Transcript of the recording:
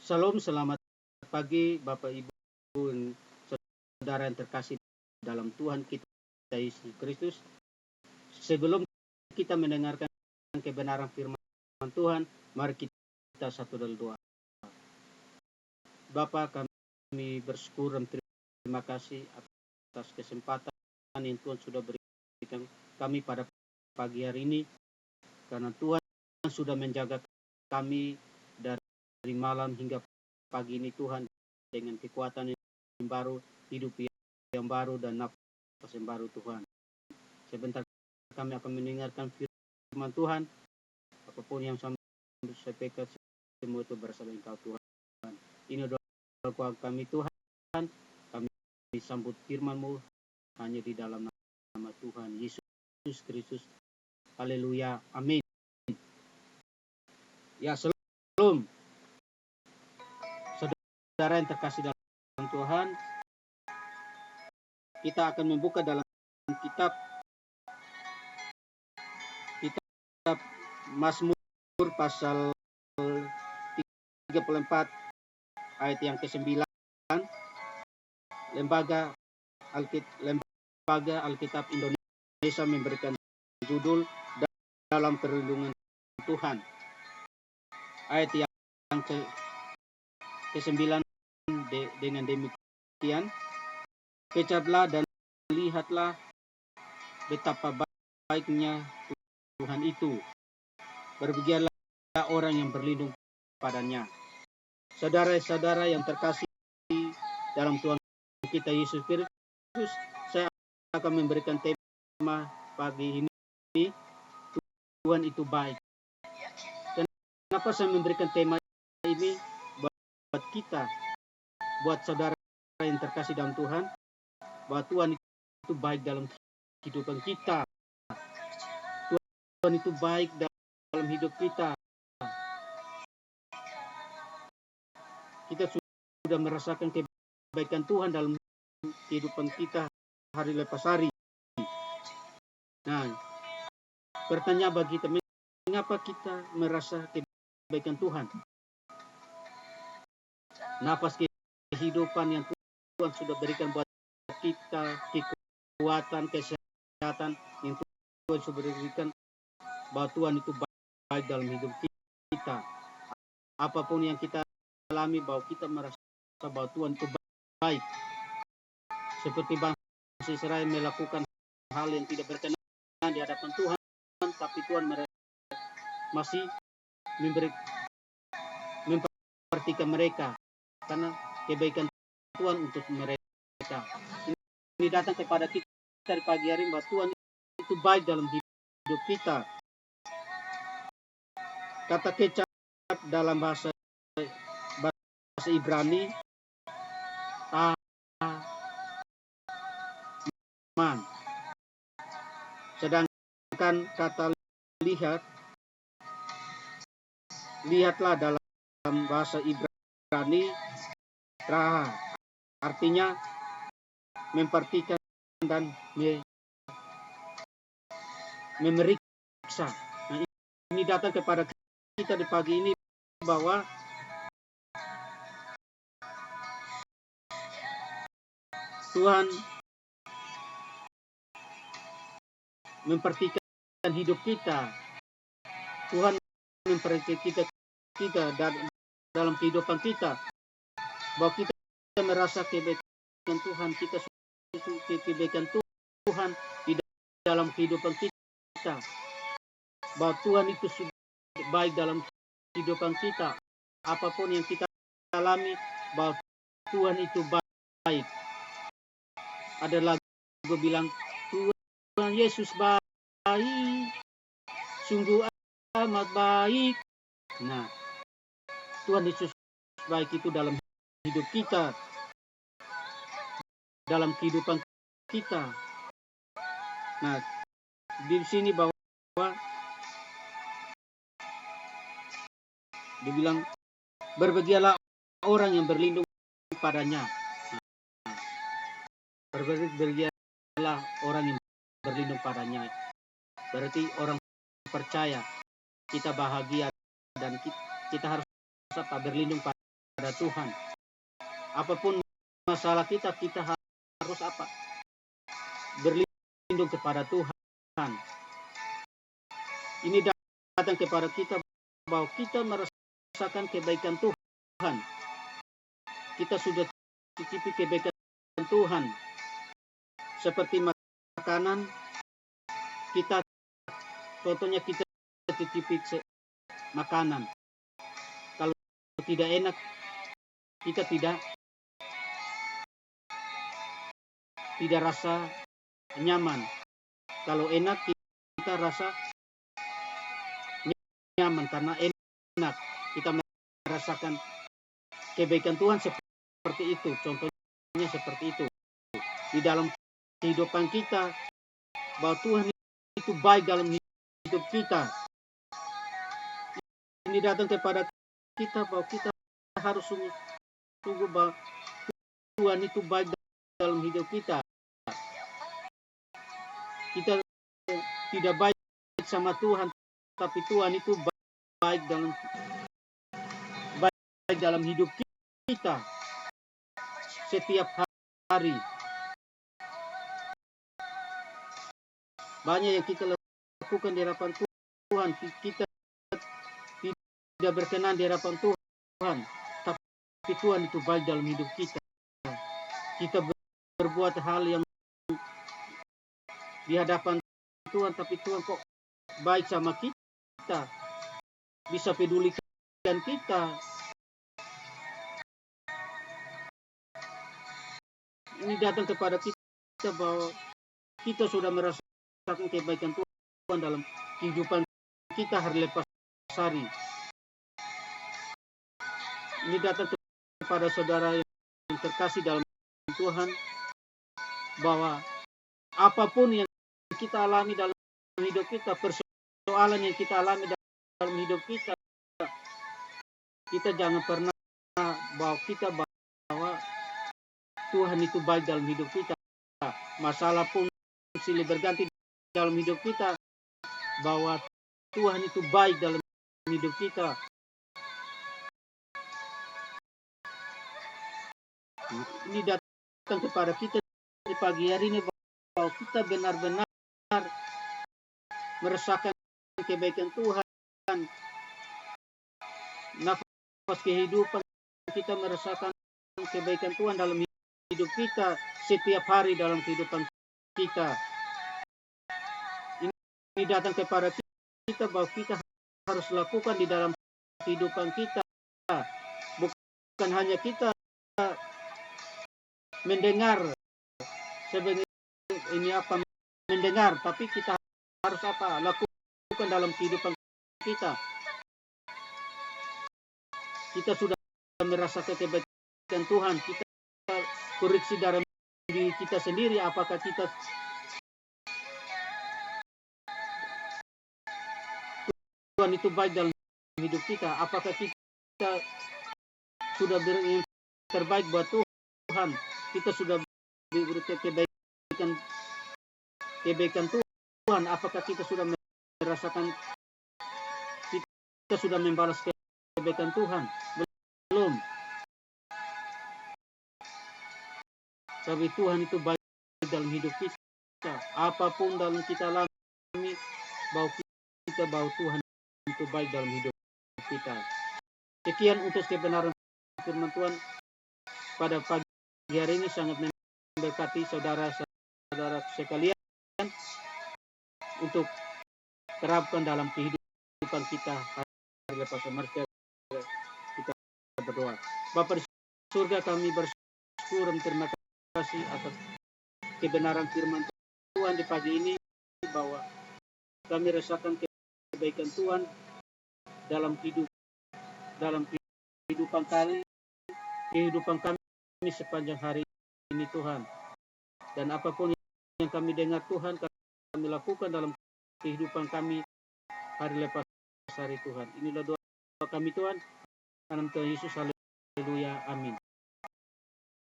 Salam, selamat pagi Bapak Ibu dan saudara yang terkasih dalam Tuhan kita Yesus Kristus. Sebelum kita mendengarkan kebenaran firman Tuhan, mari kita satu dalam doa. Bapa, kami bersyukur dan terima kasih atas kesempatan yang Tuhan sudah berikan kami pada pagi hari ini, karena Tuhan sudah menjaga kami dari malam hingga pagi ini Tuhan, dengan kekuatan yang baru, hidup yang baru, dan nafas yang baru Tuhan. Sebentar kami akan mendengarkan firman Tuhan. Apapun yang saya sampaikan, semua itu berasal dari Engkau Tuhan. Ini doa kami Tuhan. Kami sambut firman-Mu hanya di dalam nama Tuhan Yesus Kristus. Haleluya. Amin. Ya, shalom. Saudara yang terkasih dalam Tuhan, kita akan membuka dalam kitab Mazmur pasal 34 ayat yang ke-9. Lembaga Alkitab Indonesia memberikan judul Dalam Perlindungan Tuhan. Ayat yang ke-9 dengan demikian, kecaplah dan lihatlah betapa baiknya Tuhan itu. Berbahagialah orang yang berlindung padanya. Saudara-saudara yang terkasih dalam Tuhan kita Yesus Kristus, saya akan memberikan tema pagi ini, Tuhan itu baik. Kenapa saya memberikan tema ini buat kita, buat saudara yang terkasih dalam Tuhan, bahwa Tuhan itu baik dalam kehidupan kita. Tuhan itu baik dalam hidup kita. Kita sudah merasakan kebaikan Tuhan dalam kehidupan kita hari lepas hari. Nah, pertanyaan bagi kita, mengapa kita merasa kebaikan Tuhan? Nafas kehidupan yang Tuhan sudah berikan buat kita, kekuatan, kesehatan yang Tuhan sudah berikan, bahwa Tuhan itu baik dalam hidup kita. Apapun yang kita alami, bahwa kita merasa bahwa Tuhan itu baik. Seperti bangsa Israel melakukan hal yang tidak berkenan di hadapan Tuhan, tapi Tuhan masih memperhatikan mereka karena kebaikan Tuhan untuk mereka. Ini datang kepada kita di pagi hari, bahwa Tuhan itu baik dalam hidup kita. Kata kecap dalam bahasa Ibrani aman. Sedangkan kata lihatlah dalam bahasa Ibrani raha, artinya memperhatikan dan memeriksa. Nah, ini datang kepada kita di pagi ini, bahwa Tuhan memperhatikan hidup kita. Tuhan memperhatikan kita dalam kehidupan kita, bahwa kita merasa kebaikan Tuhan, kita kebaikan Tuhan di dalam kehidupan kita, bahwa Tuhan itu baik dalam kehidupan kita. Apapun yang kita alami, bahwa Tuhan itu baik. Ada lagu bilang, Tuhan Yesus baik, sungguh amat baik. Nah, Tuhan Yesus baik itu dalam hidup kita, dalam kehidupan kita. Nah, di sini bahwa dibilang, berbahagialah orang yang berlindung padanya. Berbahagialah orang yang berlindung padanya. Berarti orang percaya kita bahagia, dan kita harus berlindung Tuhan. Apapun masalah kita harus apa? Berlindung kepada Tuhan. Ini datang kepada kita bahwa kita merasakan kebaikan Tuhan. Kita sudah cicipi kebaikan Tuhan. Seperti makanan, contohnya kita cicipi makanan. Kalau tidak enak, kita tidak rasa nyaman. Kalau enak, kita rasa nyaman karena enak. Kita merasakan kebaikan Tuhan seperti itu. Contohnya seperti itu. Di dalam kehidupan kita, bahwa Tuhan itu baik dalam hidup kita. Ini datang kepada kita bahwa kita harus sungguh bahwa Tuhan itu baik dalam hidup kita. Kita tidak baik sama Tuhan, tapi Tuhan itu baik dalam hidup kita setiap hari. Banyak yang kita lakukan di hadapan Tuhan, kita tidak berkenan di hadapan Tuhan, tapi Tuhan itu baik dalam hidup kita. Kita berbuat hal yang di hadapan Tuhan, tapi Tuhan kok baik sama kita, bisa pedulikan kita. Ini datang kepada kita bahwa kita sudah merasakan kebaikan Tuhan dalam kehidupan kita hari lepas hari. Ini datang kepada saudara yang terkasih dalam Tuhan, bahwa apapun yang kita alami dalam hidup kita, persoalan yang kita alami dalam hidup kita, kita jangan pernah bahwa Tuhan itu baik dalam hidup kita. Masalah pun silih berganti dalam hidup kita, bahwa Tuhan itu baik dalam hidup kita. Ini datang kepada kita di pagi hari ini bahwa kita benar-benar merasakan kebaikan Tuhan. Nafas kehidupan kita merasakan kebaikan Tuhan dalam hidup kita setiap hari dalam kehidupan kita. Ini datang kepada kita bahwa kita harus lakukan di dalam kehidupan kita. Bukan hanya kita mendengar sebenarnya ini apa mendengar, tapi kita harus apa? Lakukan dalam kehidupan kita. Kita sudah merasakan kebaikan Tuhan, kita koreksi dalam diri kita sendiri, apakah kita Tuhan itu baik dalam hidup kita, apakah kita sudah yang terbaik buat Tuhan, kita sudah diberikan kebaikan Tuhan, apakah kita sudah merasakan kita sudah membalas kebaikan Tuhan? Belum. Tapi Tuhan itu baik dalam hidup kita. Apapun dalam kita alami, bahwa Tuhan itu baik dalam hidup kita. Sekian untuk kebenaran firman Tuhan pada pagi hari ini, sangat memberkati saudara-saudara sekalian untuk terapkan dalam kehidupan kita hari lepas hari. Kita berdoa. Bapa di surga, kami bersyukur dan terima kasih atas kebenaran firman Tuhan di pagi ini, bahwa kami rasakan kebaikan Tuhan dalam kehidupan kami sepanjang hari ini Tuhan. Dan apapun yang kami dengar Tuhan, kami lakukan dalam kehidupan kami hari lepas hari Tuhan. Inilah doa kami Tuhan, dalam Tuhan Yesus. Haleluya, amin.